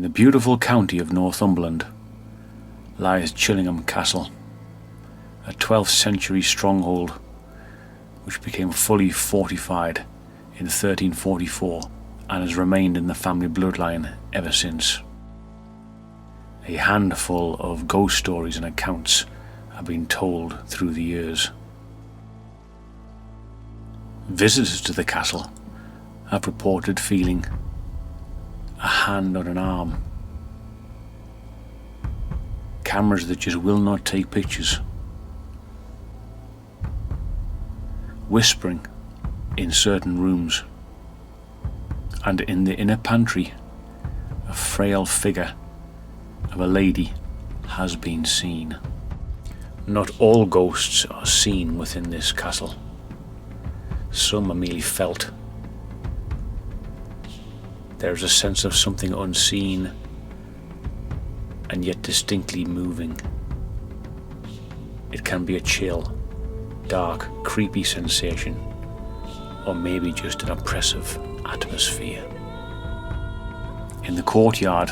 the beautiful county of Northumberland lies Chillingham Castle, a 12th century stronghold which became fully fortified in 1344 and has remained in the family bloodline ever since. A handful of ghost stories and accounts have been told through the years. Visitors to the castle have reported feeling a hand on an arm, cameras that just will not take pictures, whispering in certain rooms, and in the inner pantry a frail figure of a lady has been seen. Not all ghosts are seen within this castle. Some are merely felt. There is a sense of something unseen and yet distinctly moving. It can be a chill, dark, creepy sensation, or maybe just an oppressive atmosphere. In the courtyard,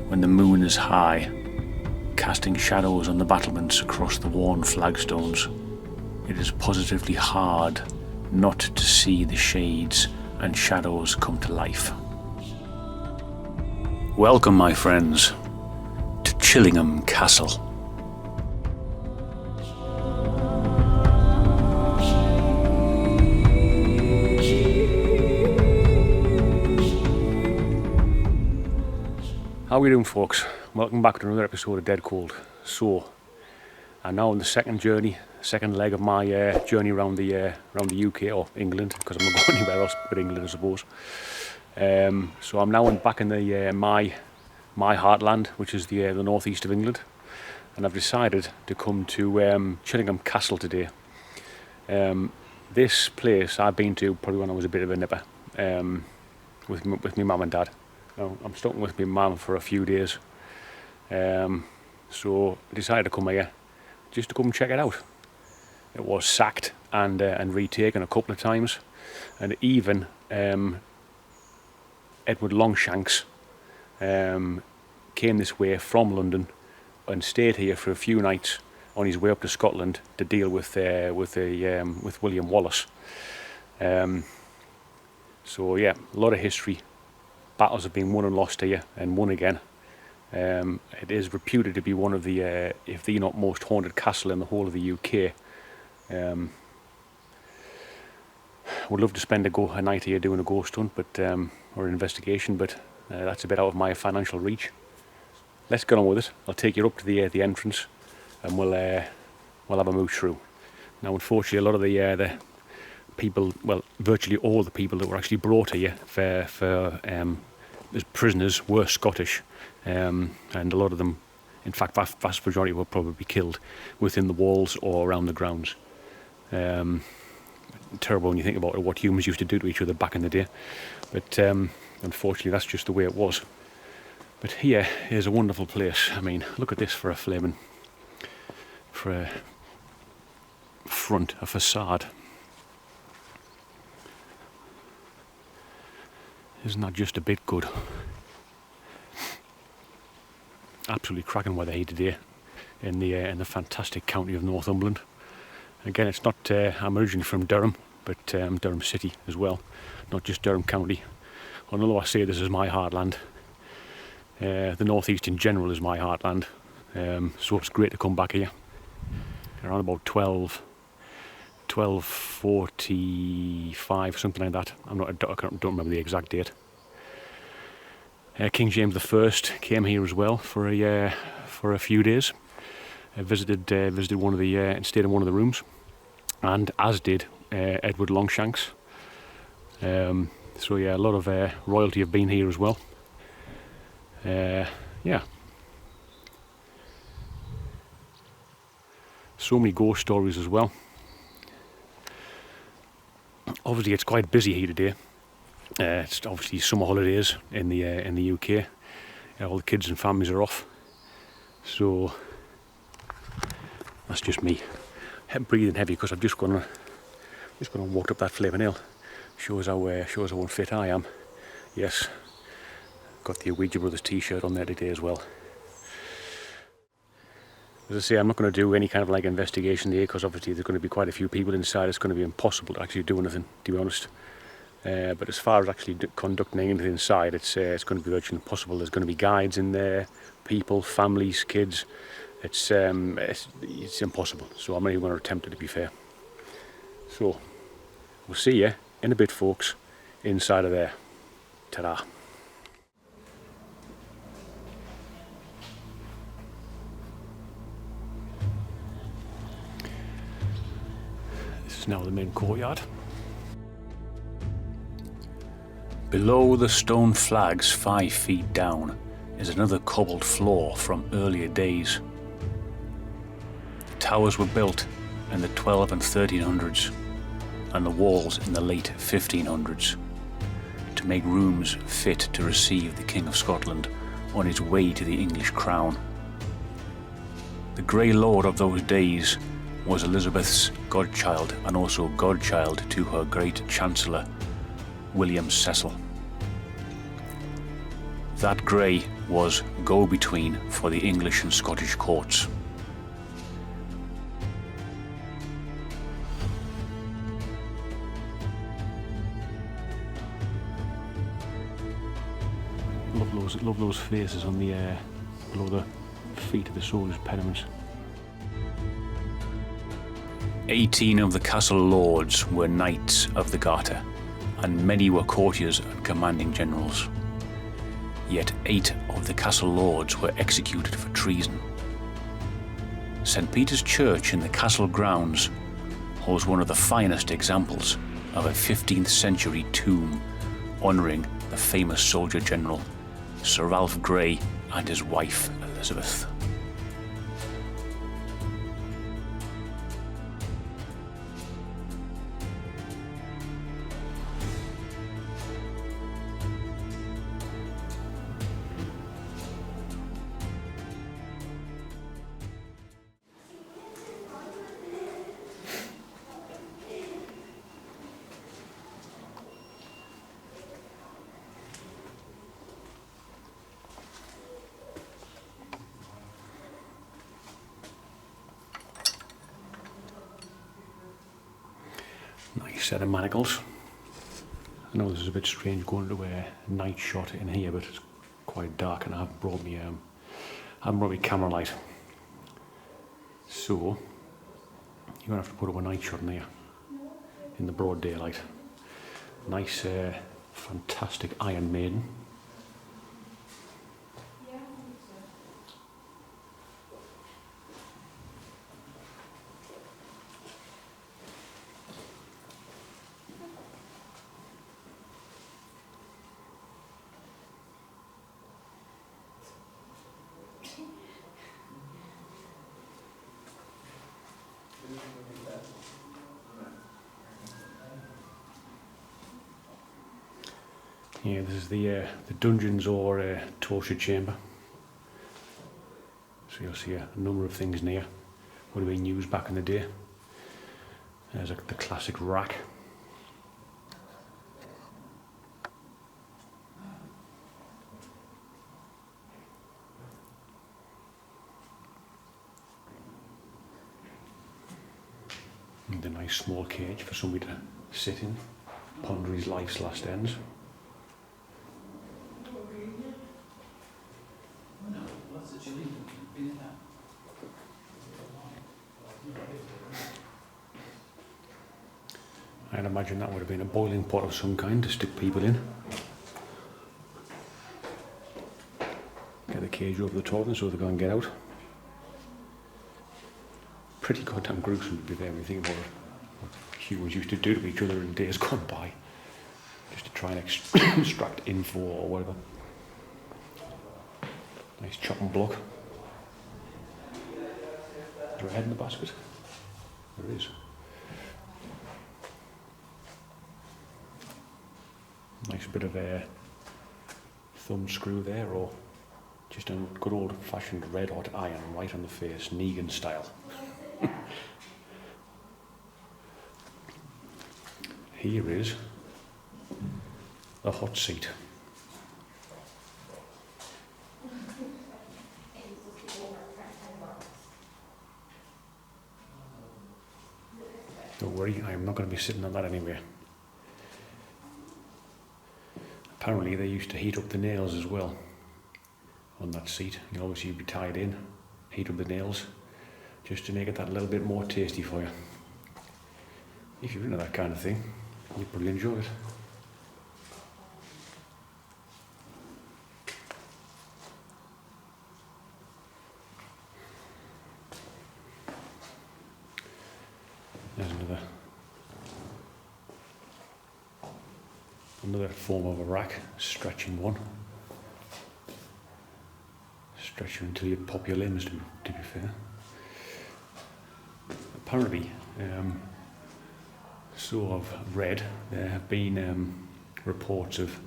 when the moon is high, casting shadows on the battlements across the worn flagstones, it is positively hard not to see the shades and shadows come to life. Welcome, my friends, to Chillingham Castle. How are we doing, folks? Welcome back to another episode of Dead Cold. So, I'm now on the second leg of my journey around the UK or England, because I'm not going anywhere else but England, I suppose. So I'm now back in the my heartland, which is the northeast of England, and I've decided to come to Chillingham Castle today. This place I've been to probably when I was a bit of a nipper, with my mum and dad. Now, I'm stuck with my mum for a few days, so I decided to come here just to come and check it out. It was sacked and retaken a couple of times, and even Edward Longshanks came this way from London and stayed here for a few nights on his way up to Scotland to deal with William Wallace. So yeah, a lot of history. Battles have been won and lost here, and won again. It is reputed to be one of the, if the not most haunted castle in the whole of the UK. Would love to spend a night here doing a ghost hunt, or an investigation, but that's a bit out of my financial reach. Let's get on with it. I'll take you up to the entrance, and we'll have a mooch through. Now, unfortunately, a lot of the people, well, virtually all the people that were actually brought here as prisoners were Scottish, and a lot of them, in fact, vast majority were probably killed within the walls or around the grounds. Terrible when you think about it, what humans used to do to each other back in the day, but unfortunately that's just the way it was. But here is a wonderful place. I mean, look at this for a facade. Isn't that just a bit good? Absolutely cracking weather here today in the fantastic county of Northumberland. Again, it's not. I'm originally from Durham, but Durham City as well, not just Durham County. Although I say this is my heartland, the northeast in general is my heartland. So it's great to come back here. Around about 1245, something like that. I don't remember the exact date. King James I came here as well for a few days. Visited one of the and stayed in one of the rooms, and as did Edward Longshanks. So yeah, a lot of royalty have been here as well. Yeah. So many ghost stories as well. Obviously, it's quite busy here today. It's obviously summer holidays in the UK. All the kids and families are off. So that's just me. I'm breathing heavy because I've just gone and walked up that flaming hill. Shows how unfit I am. Yes, Got the Ouija Brothers t-shirt on there today as well. As I say, I'm not going to do any kind of like investigation here because obviously there's going to be quite a few people inside. It's going to be impossible to actually do anything, to be honest. But as far as actually conducting anything inside, it's going to be virtually impossible. There's going to be guides in there, people, families, kids. It's impossible. So I'm not even going to attempt it, to be fair. So we'll see you in a bit, folks, inside of there. Ta-da. This is now the main courtyard. Below the stone flags 5 feet down is another cobbled floor from earlier days. The towers were built in the 12 and 1300s and the walls in the late 1500s to make rooms fit to receive the King of Scotland on his way to the English crown. The Grey Lord of those days was Elizabeth's godchild and also godchild to her great Chancellor William Cecil. That Grey was go-between for the English and Scottish courts. Love those faces on the below the feet of the soldiers' pediments. 18 of the castle lords were knights of the Garter, and many were courtiers and commanding generals. Yet 8 of the castle lords were executed for treason. St. Peter's Church in the castle grounds holds one of the finest examples of a 15th century tomb honouring the famous soldier general Sir Ralph Grey and his wife Elizabeth. Nice set of manacles. I know this is a bit strange going to a night shot in here, but it's quite dark and I haven't brought me camera light. So you're gonna have to put up a night shot in here in the broad daylight. Nice, fantastic Iron Maiden. Yeah, this is the dungeons or torture chamber. So you'll see a number of things in here would have been used back in the day. There's the classic rack. And a nice small cage for somebody to sit in, ponder his life's last ends. I'd imagine that would have been a boiling pot of some kind to stick people in. Get the cage over the top of them so they can't get out. Pretty goddamn gruesome to be there when you think about what humans used to do to each other in days gone by. Just to try and extract info or whatever. Nice chopping block. Is there a head in the basket? There is. Nice bit of a thumb screw there, or just a good old fashioned red hot iron right on the face, Negan style. Here is the hot seat. worry, I am not going to be sitting on that anyway. Apparently they used to heat up the nails as well on that seat. You know, obviously you'd be tied in, heat up the nails, just to make it that little bit more tasty for you. If you're into that kind of thing, you'd probably enjoy it. There's another form of a rack, stretching one. Stretch you until you pop your limbs, to be fair. Apparently, so I've read, there have been reports of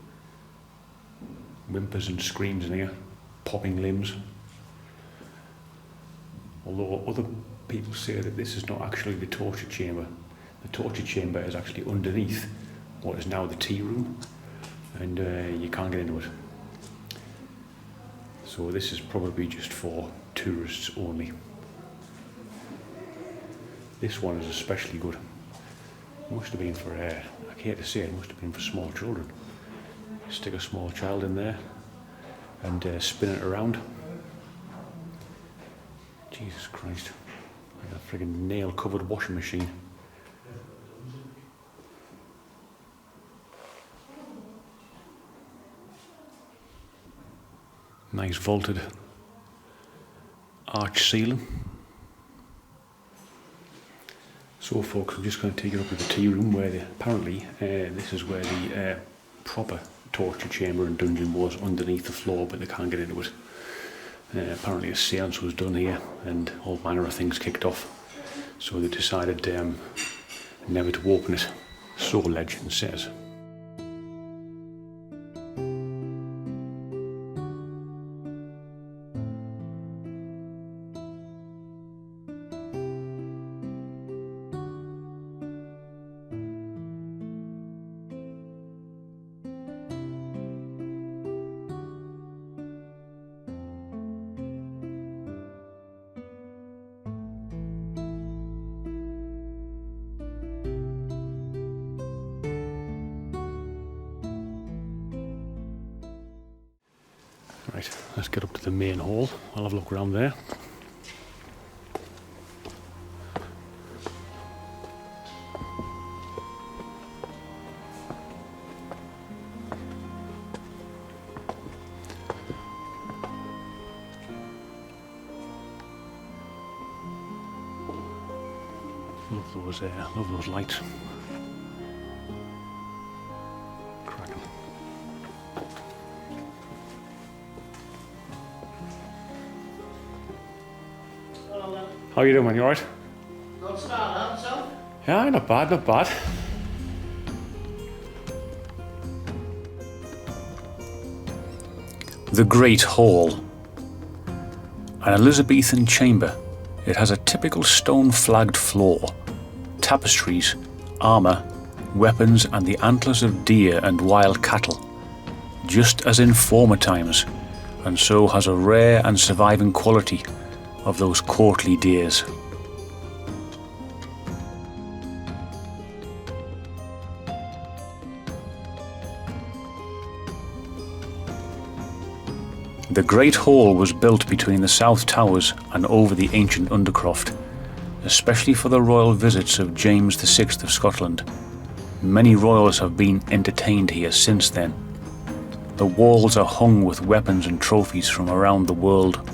whimpers and screams in here, popping limbs. Although other people say that this is not actually the torture chamber. The torture chamber is actually underneath what is now the tea room, and you can't get into it. So this is probably just for tourists only. This one is especially good. It must have been for, I hate to say it, must have been for small children. Stick a small child in there and spin it around. Jesus Christ, like a friggin' nail-covered washing machine. Nice vaulted arch ceiling. So folks, I'm just going to take you up to the tea room where apparently this is where the proper torture chamber and dungeon was, underneath the floor, but they can't get into it. Apparently a seance was done here and all manner of things kicked off, so they decided never to open it, so legend says. Right, let's get up to the main hall. I'll have a look around there. Love those lights. Cracking. How are you doing, man? You alright? Not so bad, so? Yeah, not bad, not bad. The Great Hall. An Elizabethan chamber. It has a typical stone-flagged floor, tapestries, armour, weapons and the antlers of deer and wild cattle, just as in former times, and so has a rare and surviving quality of those courtly days. The Great Hall was built between the South Towers and over the ancient Undercroft, especially for the royal visits of James VI of Scotland. Many royals have been entertained here since then. The walls are hung with weapons and trophies from around the world,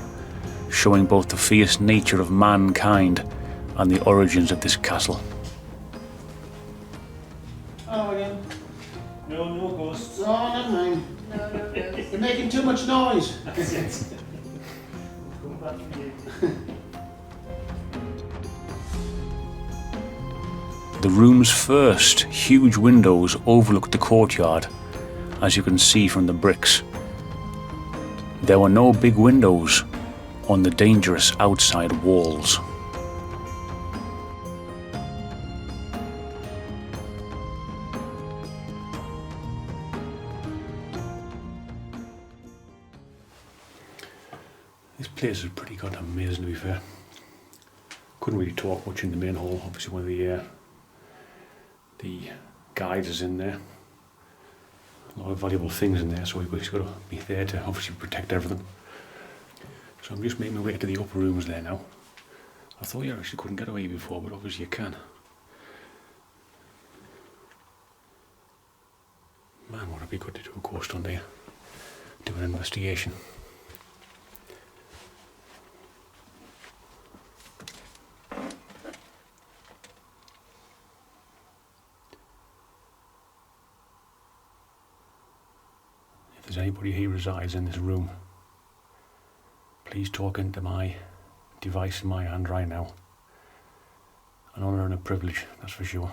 showing both the fierce nature of mankind and the origins of this castle. Oh, again. No ghosts. Oh, never mind. No ghosts. You're making too much noise. That's it. Come back again. The room's first huge windows overlooked the courtyard, as you can see from the bricks. There were no big windows on the dangerous outside walls. This place is pretty goddamn amazing, to be fair. Couldn't really talk much in the main hall, obviously one of the The guide is in there. A lot of valuable things in there, so we've got to be there to obviously protect everything. So I'm just making my way to the upper rooms there now. I thought you actually couldn't get away before, but obviously you can. Man, would it be good to do a ghost hunt here? Do an investigation. If there's anybody who resides in this room, please talk into my device in my hand right now. An honour and a privilege, that's for sure.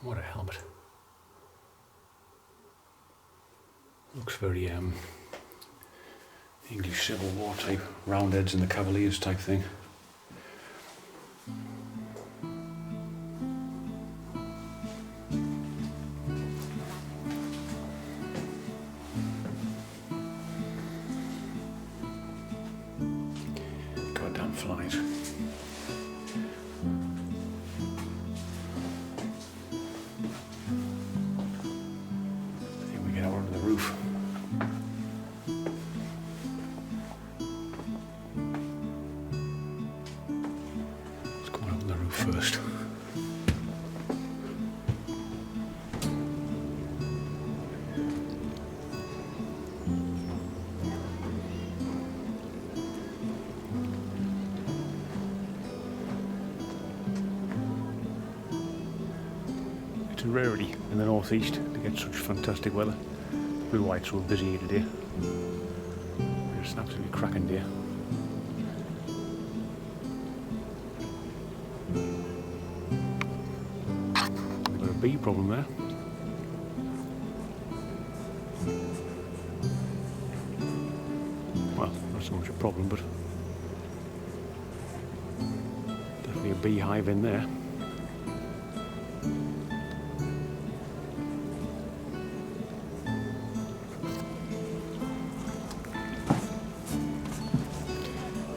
What a helmet. Looks very English Civil War type, Roundheads and the Cavaliers type thing. Goddamn flies. Roof. Let's go on the roof first. It's a rarity in the northeast to get such fantastic weather. Blue whites were busy here today. It's an absolutely cracking day. We've got a bee problem there. Well, not so much a problem, but definitely a beehive in there.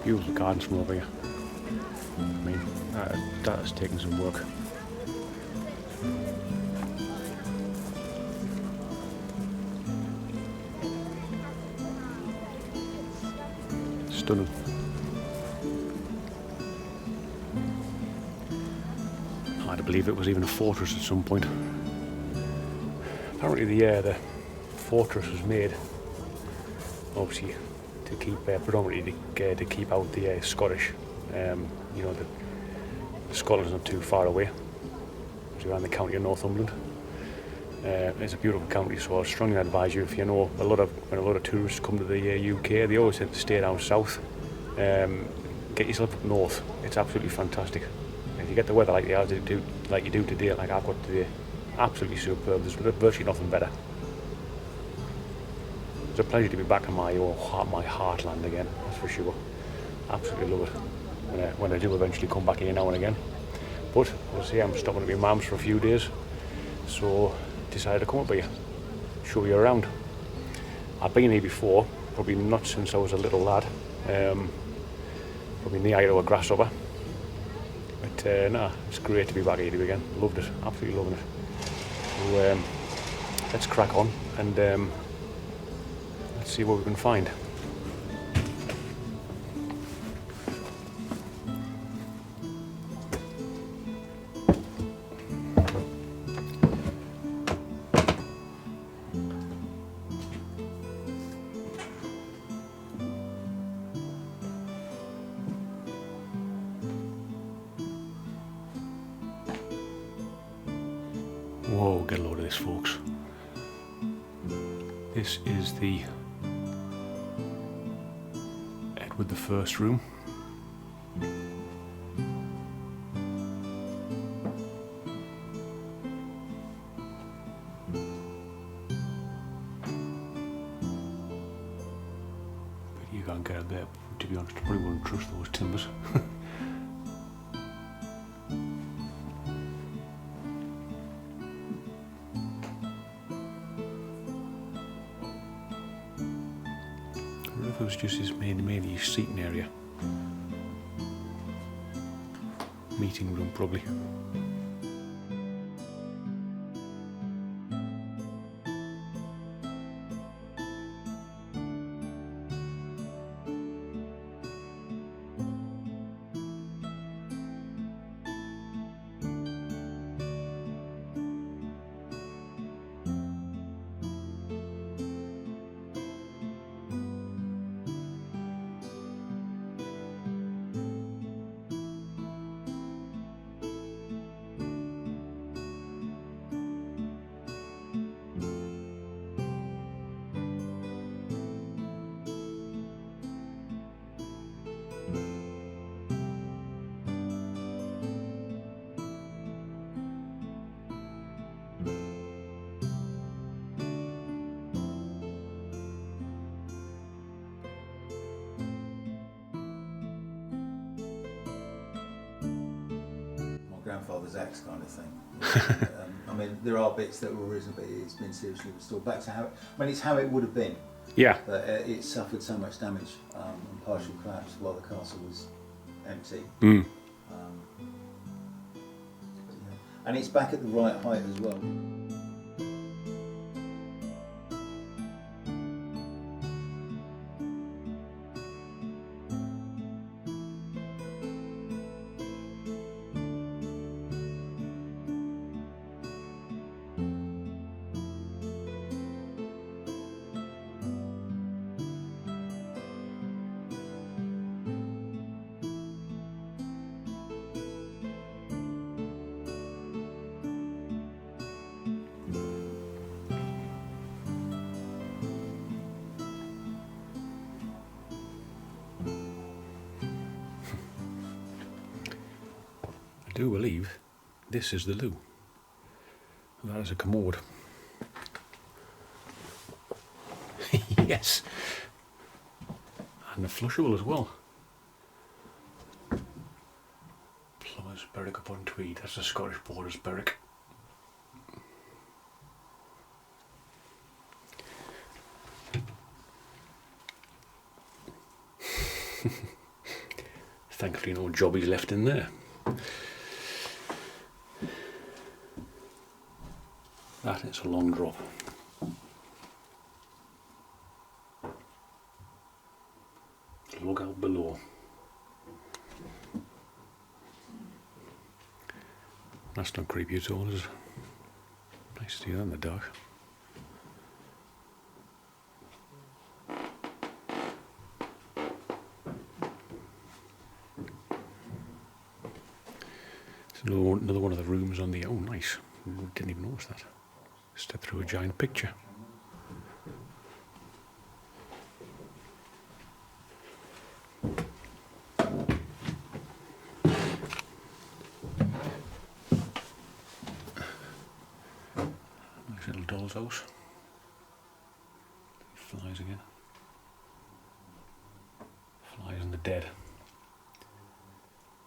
Beautiful gardens from over here. I mean, that has taken some work. Stunning. Hard to believe it was even a fortress at some point. Apparently the fortress was made, obviously, to keep predominantly to keep out the Scottish. You know, Scotland's not too far away. It's around the County of Northumberland. It's a beautiful county, so I strongly advise you, if you know when a lot of tourists come to the UK, they always tend to stay down south. Get yourself up north. It's absolutely fantastic. If you get the weather like you do today, like I've got today, absolutely superb. There's virtually nothing better. It's a pleasure to be back in my heartland again, that's for sure. Absolutely love it when I do eventually come back here now and again. But as I say, I'm stopping at my mum's for a few days, so decided to come up here, show you around. I've been here before, probably not since I was a little lad, probably near to a grasshopper. But nah, it's great to be back here again. Loved it, absolutely loving it. So let's crack on and let's see what we can find. Whoa, get a load of this, folks. This is the Edward the First room. But you can't get up there, to be honest. I probably wouldn't trust those timbers. if it was just his mainly his seating area. Meeting room, probably. Grandfather's axe kind of thing. I mean, there are bits that were reasonably, it's been seriously restored back to how, it's how it would have been. Yeah. But it suffered so much damage and partial collapse while the castle was empty. Mm. And it's back at the right height as well. I do believe this is the loo. That is a commode. Yes. And a flushable as well. Plumber's Berwick upon Tweed. That's the Scottish Borders Berwick. Thankfully no jobbies left in there. That is a long drop. Look out below. That's not creepy at all, is it? Nice to see that in the dark. It's another one of the rooms on the... Oh, nice. Didn't even notice that. Step through a giant picture. Nice little doll's house. Flies again. Flies and the dead. I'm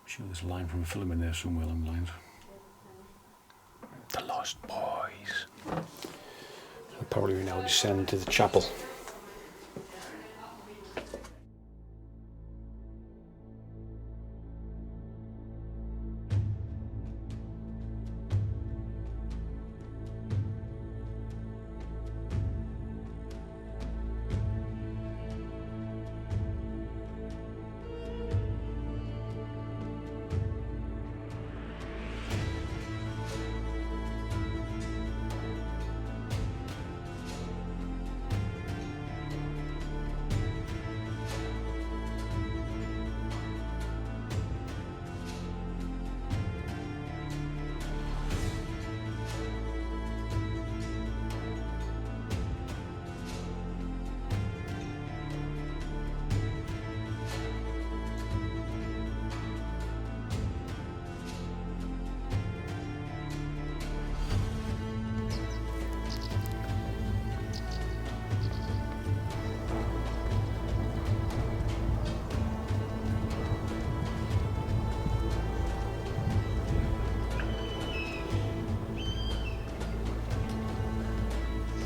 sure there's a line from a film in there somewhere along the lines. The Lost Boys. So probably we now descend to the chapel.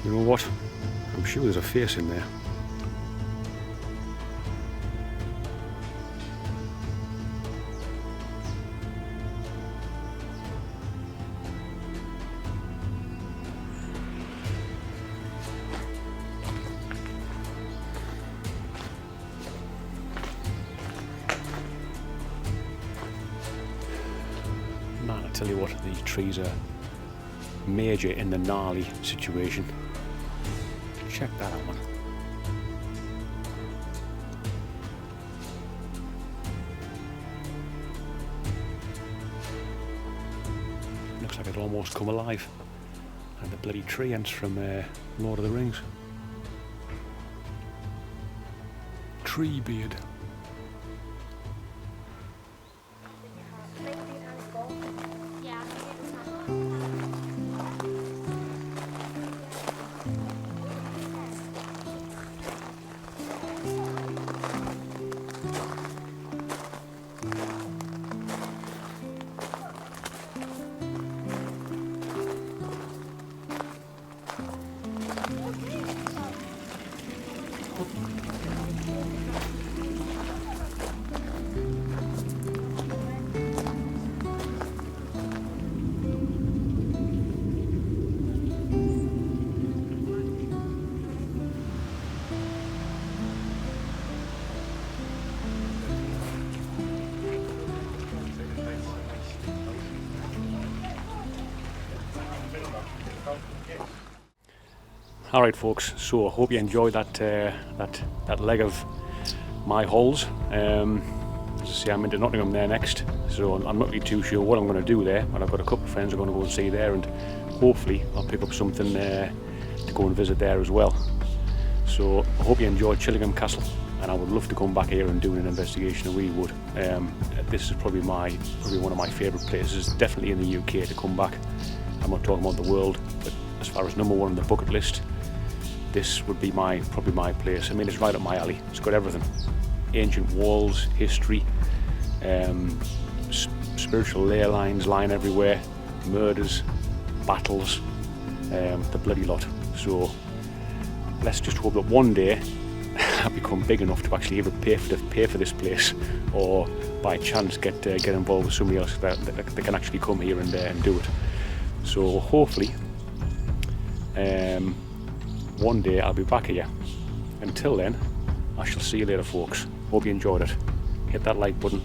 You know what? I'm sure there's a face in there. tell you what, the trees are major in the gnarly situation. Check that out, man. Looks like it'll almost come alive. And the bloody tree ends from Lord of the Rings. Tree beard. All right, folks. So I hope you enjoyed that leg of my hauls. As I say, I'm into Nottingham there next, so I'm not really too sure what I'm going to do there. But I've got a couple of friends I'm going to go and see there, and hopefully I'll pick up something to go and visit there as well. So I hope you enjoyed Chillingham Castle, and I would love to come back here and do an investigation. I really would. This is probably one of my favourite places, definitely in the UK, to come back. I'm not talking about the world, but as far as number one on the bucket list, this would be probably my place. I mean, it's right up my alley. It's got everything: ancient walls, history, spiritual ley lines lying everywhere, murders, battles, the bloody lot. So let's just hope that one day I become big enough to actually either pay for this place, or by chance get involved with somebody else that can actually come here and do it. So hopefully one day I'll be back here. Until then, I shall see you later, folks. Hope you enjoyed it. Hit that like button.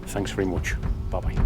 Thanks very much. Bye bye.